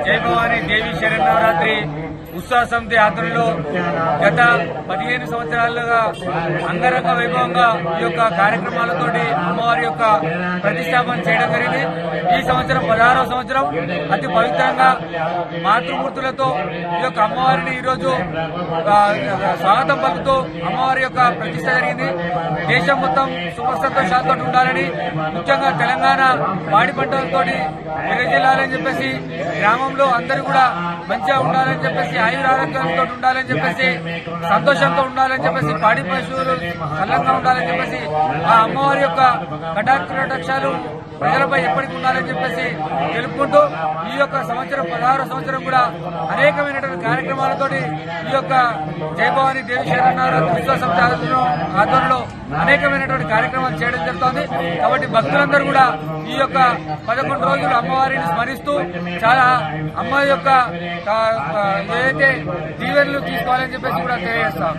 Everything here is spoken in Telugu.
జై భవానీ దేవి శరన్నవరాత్రి ఉత్సవ సమితి ఆధ్వర్యంలో గత 15 సంవత్సరాలుగా అంగరంగ వైభవంగా ఈ యొక్క కార్యక్రమాలతోటి అమ్మవారి యొక్క ప్రతిష్టాపన చేయడం జరిగింది. ఈ సంవత్సరం 16వ సంవత్సరం అతి పవిత్రంగా మాతృమూర్తులతో ఈ యొక్క అమ్మవారిని ఈరోజు స్వాగతం పలుకుతూ అమ్మవారి యొక్క ప్రతిష్ట జరిగింది. దేశం మొత్తం సుఖ సంతోషాలతో ఉండాలని, ముఖ్యంగా తెలంగాణ పాడి పంటలతో విరజిల్లాలని చెప్పేసి, గ్రామంలో అందరూ కూడా మంచిగా ఉండాలని చెప్పేసి, ఆయురారోగ్యాలతో ఉండాలని చెప్పేసి, సంతోషంతో ఉండాలని చెప్పేసి, పాడి పశువులు చల్లంగా ఉండాలని చెప్పేసి, ఆ అమ్మవారి యొక్క కటాక్షాలు ప్రజలపై ఎప్పటికీ ఉండాలని చెప్పేసి తెలుపుకుంటూ ఈ యొక్క సంవత్సరం 16వ సంవత్సరం కూడా అనేకమైనటువంటి కార్యక్రమాలతోటి ఈ యొక్క జై భవానీ దేవి శరన్నవరాత్రి ఉత్సవ సమితి ఆధ్వర్యంలో అనేకమైనటువంటి కార్యక్రమాలు చేయడం జరుగుతోంది. కాబట్టి భక్తులందరూ కూడా ఈ యొక్క 11 రోజులు అమ్మవారిని స్మరిస్తూ చాలా అమ్మ యొక్క ఏదైతే దీవెనలు తీసుకోవాలని చెప్పేసి కూడా తెలియజేస్తాం.